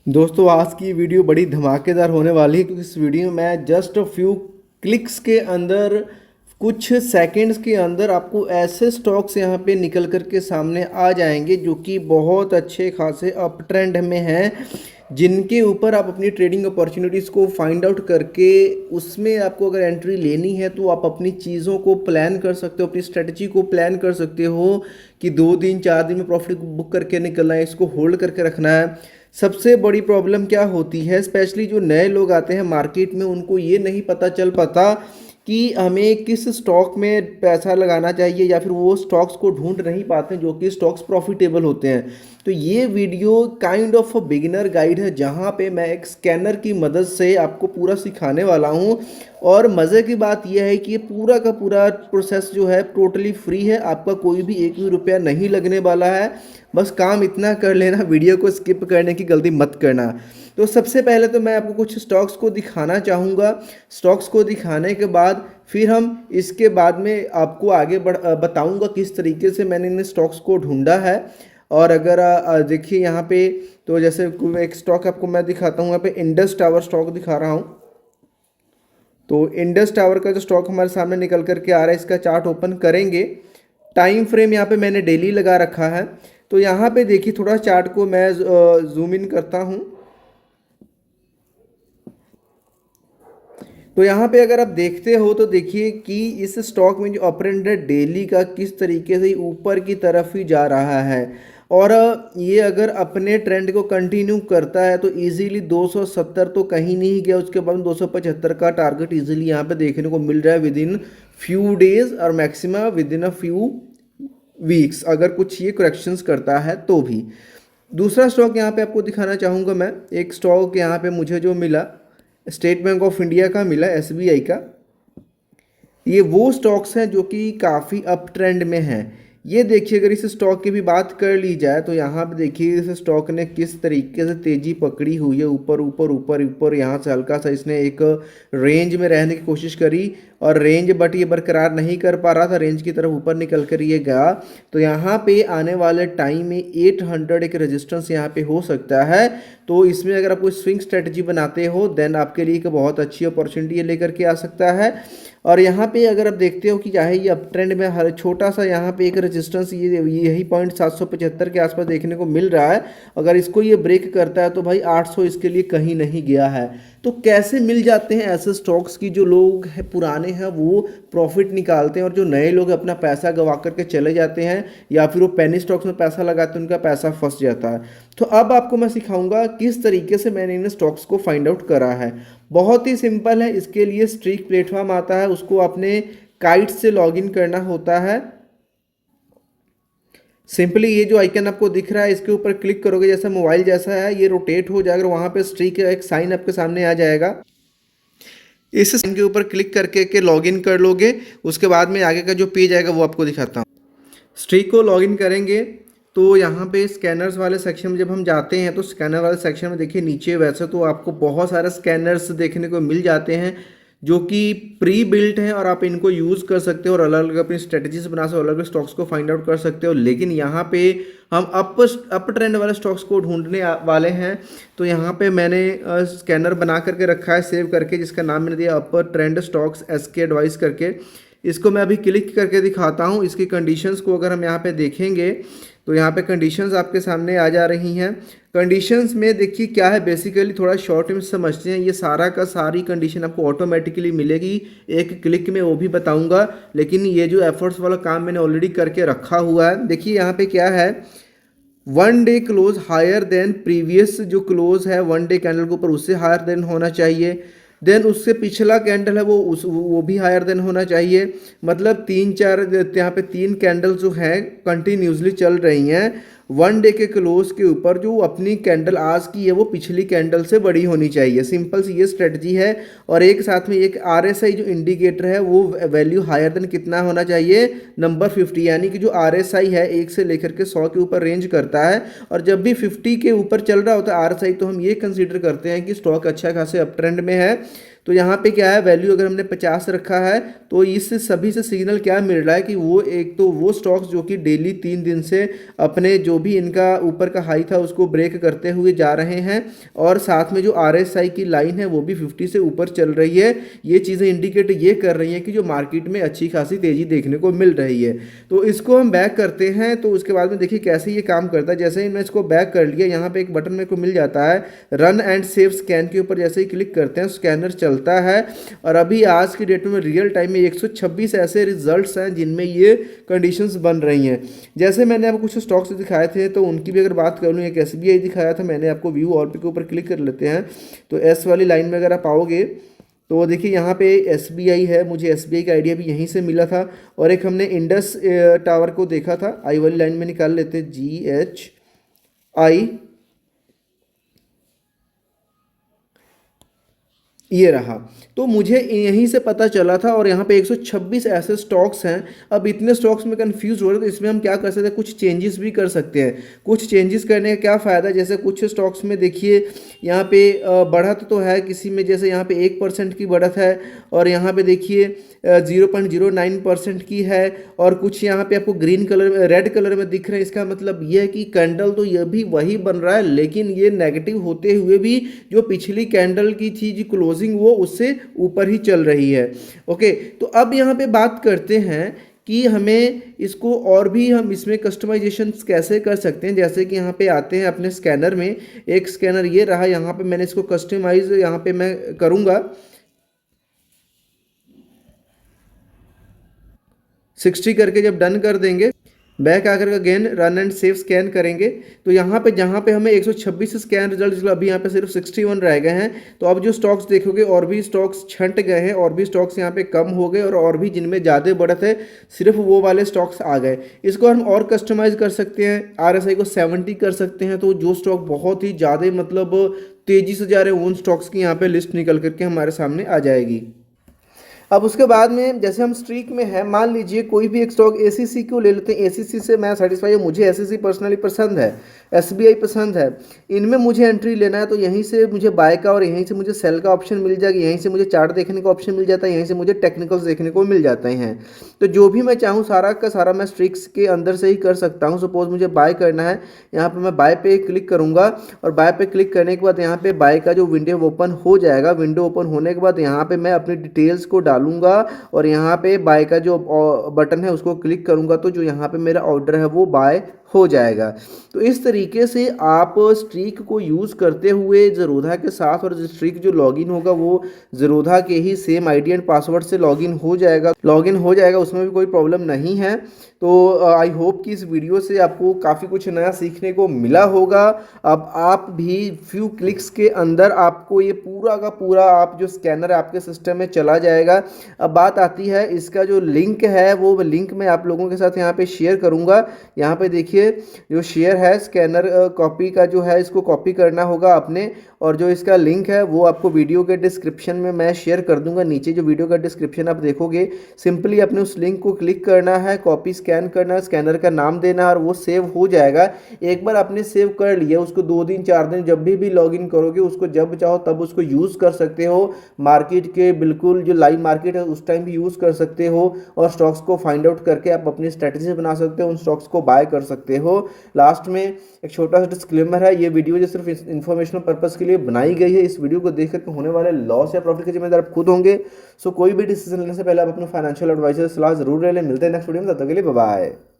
दोस्तों आज की वीडियो बड़ी धमाकेदार होने वाली है क्योंकि इस वीडियो में मैं जस्ट फ्यू क्लिक्स के अंदर कुछ सेकंड्स के अंदर आपको ऐसे स्टॉक्स यहाँ पे निकल कर के सामने आ जाएंगे जो कि बहुत अच्छे खासे अप ट्रेंड में हैं, जिनके ऊपर आप अपनी ट्रेडिंग अपॉर्चुनिटीज़ को फाइंड आउट करके उसमें आपको अगर एंट्री लेनी है तो आप अपनी चीज़ों को प्लान कर सकते हो, अपनी स्ट्रेटजी को प्लान कर सकते हो कि 2 दिन 4 दिन में प्रॉफिट बुक करके निकलना है, इसको होल्ड करके रखना है। सबसे बड़ी प्रॉब्लम क्या होती है, स्पेशली जो नए लोग आते हैं मार्केट में, उनको ये नहीं पता चल पाता कि हमें किस स्टॉक में पैसा लगाना चाहिए या फिर वो स्टॉक्स को ढूंढ नहीं पाते जो कि स्टॉक्स प्रॉफिटेबल होते हैं। तो ये video kind of beginner guide है जहाँ पे मैं एक स्कैनर की मदद से आपको पूरा सिखाने वाला हूँ। और मज़े की बात यह है कि ये पूरा का पूरा प्रोसेस जो है टोटली फ्री है, आपका कोई भी एक भी रुपया नहीं लगने वाला है। बस काम इतना कर लेना, वीडियो को स्किप करने की गलती मत करना। तो सबसे पहले तो मैं आपको कुछ स्टॉक्स को दिखाना चाहूँगा। स्टॉक्स को दिखाने के बाद फिर हम इसके बाद में आपको आगे बताऊँगा किस तरीके से मैंने इन स्टॉक्स को ढूंढा है। और अगर देखिए यहाँ पे, तो जैसे एक स्टॉक आपको मैं दिखाता हूँ, यहाँ पे इंडस टावर स्टॉक दिखा रहा हूँ। तो इंडस टावर का जो स्टॉक हमारे सामने निकल करके आ रहा है, इसका चार्ट ओपन करेंगे। टाइम फ्रेम यहाँ पे मैंने डेली लगा रखा है। तो यहाँ पे देखिए, थोड़ा चार्ट को मैं जूम इन करता हूँ। तो यहाँ पे अगर आप देखते हो तो देखिए कि इस स्टॉक में जो अपट्रेंड है डेली का किस तरीके से ऊपर की तरफ ही जा रहा है। और ये अगर अपने ट्रेंड को कंटिन्यू करता है तो इजीली 270 तो कहीं नहीं गया, उसके बाद 275 का टारगेट इजीली यहाँ पे देखने को मिल रहा है विद इन फ्यू डेज और maximum with in a few weeks, अगर कुछ ये करेक्शंस करता है तो भी। दूसरा स्टॉक यहाँ पे आपको दिखाना चाहूँगा मैं। एक स्टॉक यहाँ पे मुझे जो मिला, स्टेट बैंक ऑफ इंडिया का मिला, एसबीआई का। ये वो स्टॉक्स हैं जो कि काफ़ी अप ट्रेंड में हैं। ये देखिए, अगर इस स्टॉक की भी बात कर ली जाए तो यहाँ पे देखिए इस स्टॉक ने किस तरीके से तेज़ी पकड़ी हुई है, ऊपर ऊपर ऊपर ऊपर। यहाँ से हल्का सा इसने एक रेंज में रहने की कोशिश करी और रेंज बट ये बरकरार नहीं कर पा रहा था, रेंज की तरफ ऊपर निकल कर ये गया। तो यहाँ पे आने वाले टाइम में 800 एक रेजिस्टेंस यहाँ पे हो सकता है। तो इसमें अगर आप कोई स्विंग स्ट्रेटजी बनाते हो देन आपके लिए एक बहुत अच्छी अपॉर्चुनिटी लेकर के आ सकता है। और यहाँ पे अगर आप देखते हो कि चाहे ये अप ट्रेंड में हर छोटा सा यहाँ पे एक रेजिस्टेंस ये यही पॉइंट 775 के आसपास देखने को मिल रहा है, अगर इसको ये ब्रेक करता है तो भाई 800 इसके लिए कहीं नहीं गया है। तो कैसे मिल जाते हैं ऐसे स्टॉक्स की, जो लोग हैं पुराने हैं वो प्रॉफिट निकालते हैं और जो नए लोग अपना पैसा गवा करके चले जाते हैं या फिर वो पेनी स्टॉक्स में पैसा लगाते हैं, उनका पैसा फंस जाता है। तो अब आपको मैं सिखाऊंगा किस तरीके से मैंने इन स्टॉक्स को फाइंड आउट करा है। बहुत ही सिंपल है, इसके लिए स्ट्रीक प्लेटफॉर्म आता है, उसको अपने काइट से लॉगिन करना होता है। सिंपली ये जो आइकन आपको दिख रहा है इसके ऊपर क्लिक करोगे, जैसा मोबाइल जैसा है ये रोटेट हो जाएगा, वहाँ पे स्ट्रीक का एक साइन आपके सामने आ जाएगा। इस साइन के ऊपर क्लिक करके के लॉगिन कर लोगे, उसके बाद में आगे का जो पेज आएगा वो आपको दिखाता हूँ। स्ट्रीक को लॉगिन करेंगे तो यहाँ पे स्कैनर्स वाले सेक्शन में जब हम जाते हैं तो स्कैनर वाले सेक्शन में देखिए नीचे वैसे तो आपको बहुत सारे स्कैनर्स देखने को मिल जाते हैं जो कि प्री बिल्ट हैं और आप इनको यूज़ कर सकते हो और अलग अलग अपनी स्ट्रेटजीज बना सकते हो, अलग अलग स्टॉक्स को फाइंड आउट कर सकते हो। लेकिन यहाँ पे हम अप ट्रेंड वाले स्टॉक्स को ढूंढने वाले हैं। तो यहाँ पे मैंने स्कैनर बना करके रखा है सेव करके, जिसका नाम मैंने दिया upper trend stocks SK advice करके। इसको मैं अभी क्लिक करके दिखाता हूँ। इसकी कंडीशंस को अगर हम यहाँ पे देखेंगे तो यहाँ पे कंडीशंस आपके सामने आ जा रही हैं। कंडीशंस में देखिए क्या है, बेसिकली थोड़ा शॉर्ट में समझते हैं। ये सारा का सारी कंडीशन आपको ऑटोमेटिकली मिलेगी एक क्लिक में, वो भी बताऊंगा। लेकिन ये जो एफर्ट्स वाला काम मैंने ऑलरेडी करके रखा हुआ है। देखिए यहाँ पे क्या है, 1 day close higher than previous, जो क्लोज है 1 डे कैंडल के ऊपर उससे हायर देन होना चाहिए। देन उससे पिछला कैंडल है वो भी हायर देन होना चाहिए। मतलब 3-4 यहाँ पे 3 कैंडल जो हैं कंटिन्यूसली चल रही हैं 1 डे के क्लोज के ऊपर, जो अपनी कैंडल आज की है वो पिछली कैंडल से बड़ी होनी चाहिए। सिंपल सी ये स्ट्रेटजी है। और एक साथ में एक आरएसआई जो इंडिकेटर है वो वैल्यू हायर देन कितना होना चाहिए, नंबर 50। यानी कि जो आरएसआई है 1 से लेकर के 100 के ऊपर रेंज करता है और जब भी 50 के ऊपर चल रहा होता है आरएसआई तो हम ये कंसीडर करते हैं कि स्टॉक अच्छा खासे अप ट्रेंड में है। तो यहाँ पे क्या है, वैल्यू अगर हमने 50 रखा है तो इस सभी से सिग्नल क्या मिल रहा है कि वो एक तो वो स्टॉक्स जो कि डेली 3 दिन से अपने जो भी इनका ऊपर का हाई था उसको ब्रेक करते हुए जा रहे हैं, और साथ में जो RSI की लाइन है वो भी 50 से ऊपर चल रही है। ये चीज़ें इंडिकेट ये कर रही हैं कि जो मार्केट में अच्छी खासी तेज़ी देखने को मिल रही है। तो इसको हम बैक करते हैं, तो उसके बाद में देखिए कैसे ये काम करता है। जैसे ही मैं इसको बैक कर लिया, यहाँ पे एक बटन मेरे को मिल जाता है रन एंड सेव स्कैन के ऊपर। जैसे ही क्लिक करते हैं स्कैनर चलता है, और अभी आज की डेट में रियल टाइम में 126 ऐसे रिजल्ट्स हैं जिनमें ये कंडीशंस बन रही हैं। जैसे मैंने आपको कुछ स्टॉक्स दिखाए थे तो उनकी भी अगर बात कर लूँ, एक SBI दिखाया था मैंने आपको, व्यू ऑल पे के ऊपर क्लिक कर लेते हैं तो एस वाली लाइन में अगर आप आओगे तो देखिए यहाँ पे SBI है, मुझे SBI का आइडिया भी यहीं से मिला था। और एक हमने इंडस टावर को देखा था, आई वाली लाइन में निकाल लेते हैं, GHI, ये रहा। तो मुझे यहीं से पता चला था, और यहाँ पे 126 ऐसे स्टॉक्स हैं। अब इतने स्टॉक्स में कंफ्यूज हो रहे तो इसमें हम क्या कर सकते हैं, कुछ चेंजेस भी कर सकते हैं। कुछ चेंजेस करने का क्या फ़ायदा, जैसे कुछ स्टॉक्स में देखिए यहाँ पे बढ़त तो है, किसी में जैसे यहाँ पे 1% की बढ़त है, और यहाँ पे देखिए 0.09% की है, और कुछ यहाँ पे आपको ग्रीन कलर में, रेड कलर में दिख रहे हैं। इसका मतलब ये है कि कैंडल तो ये भी वही बन रहा है, लेकिन ये नेगेटिव होते हुए भी जो पिछली कैंडल की थी जो क्लोजिंग वो उससे ऊपर ही चल रही है। ओके, तो अब यहाँ पे बात करते हैं कि हमें इसको और भी हम इसमें कस्टमाइजेशन कैसे कर सकते हैं। जैसे कि यहाँ पे आते हैं अपने स्कैनर में, एक स्कैनर ये रहा, यहाँ पे मैंने इसको कस्टमाइज यहाँ पे मैं करूँगा 60 करके। जब डन कर देंगे, बैक आकर again run and save scan करेंगे, तो यहाँ पे जहाँ पे हमें 126 स्कैन रिजल्ट, अभी यहाँ पे सिर्फ 61 रह गए हैं। तो अब जो स्टॉक्स देखोगे और भी स्टॉक्स छंट गए हैं, और भी स्टॉक्स यहाँ पे कम हो गए, और भी जिनमें ज़्यादा बढ़त है सिर्फ वो वाले स्टॉक्स आ गए। इसको हम और कस्टमाइज़ कर सकते हैं, RSI को 70 कर सकते हैं, तो जो स्टॉक बहुत ही ज़्यादा मतलब तेज़ी से जा रहे हैं उन स्टॉक्स की यहाँ पर लिस्ट निकल करके हमारे सामने आ जाएगी। अब उसके बाद में जैसे हम स्ट्रीक में है, मान लीजिए कोई भी एक स्टॉक ACC को ले लेते हैं, ACC से मैं सेटिस्फाई हूँ, मुझे ACC पर्सनली पसंद है, SBI पसंद है, इनमें मुझे एंट्री लेना है, तो यहीं से मुझे बाय का और यहीं से मुझे सेल का ऑप्शन मिल जाएगा, यहीं से मुझे चार्ट देखने का ऑप्शन मिल जाता है, यहीं से मुझे टेक्निकल्स देखने को मिल जाते हैं। तो जो भी मैं चाहूँ सारा का सारा मैं स्ट्रिक्स के अंदर से ही कर सकता हूँ। सपोज मुझे बाय करना है, यहाँ पर मैं बाय पे क्लिक करूँगा, और बाय पे क्लिक करने के बाद यहाँ पे बाय का जो विंडो ओपन हो जाएगा। विंडो ओपन होने के बाद यहाँ पे मैं अपनी डिटेल्स को डालूंगा, और यहाँ पे बाय का जो बटन है उसको क्लिक करूँगा, तो जो यहाँ पे मेरा ऑर्डर है वो बाय हो जाएगा। तो इस तरीके से आप स्ट्रीक को यूज़ करते हुए ज़ेरोधा के साथ, और स्ट्रीक जो लॉगिन होगा वो ज़ेरोधा के ही सेम आईडी एंड पासवर्ड से लॉगिन हो जाएगा, उसमें भी कोई प्रॉब्लम नहीं है। तो आई होप कि इस वीडियो से आपको काफ़ी कुछ नया सीखने को मिला होगा। अब आप भी फ्यू क्लिक्स के अंदर आपको ये पूरा का पूरा आप जो स्कैनर आपके सिस्टम में चला जाएगा। अब बात आती है इसका जो लिंक है, वो लिंक मैं आप लोगों के साथ यहाँ पे शेयर करूँगा। यहाँ पे देखिए जो शेयर है स्कैनर कॉपी का जो है, इसको कॉपी करना होगा अपने, और जो इसका लिंक है वो आपको वीडियो के डिस्क्रिप्शन में मैं शेयर कर दूंगा। नीचे जो वीडियो का डिस्क्रिप्शन आप देखोगे, सिंपली अपने उस लिंक को क्लिक करना है, कॉपी स्कैन करना है, स्कैनर का नाम देना है, और वो सेव हो जाएगा। एक बार आपने सेव कर लिया, उसको 2 दिन 4 दिन जब भी लॉगिन करोगे, उसको जब चाहो तब उसको यूज़ कर सकते हो। मार्केट के बिल्कुल जो लाइव मार्केट है उस टाइम भी यूज़ कर सकते हो, और स्टॉक्स को फाइंड आउट करके आप अपनी स्ट्रेटजी बना सकते हो, उन स्टॉक्स को बाय कर सकते हो। लास्ट में एक छोटा सा डिस्क्लेमर है, ये वीडियो जो सिर्फ इन्फॉर्मेशनल पर्पस के लिए बनाई गई है। इस वीडियो को देख करके होने वाले लॉस या प्रॉफिट के जिम्मेदार आप खुद होंगे। सो कोई भी डिसीजन लेने से पहले आप अपने फाइनेंशियल एडवाइजर सलाह जरूर ले लें। मिलते हैं नेक्स्ट वीडियो में, तब तक के लिए बाय बाय।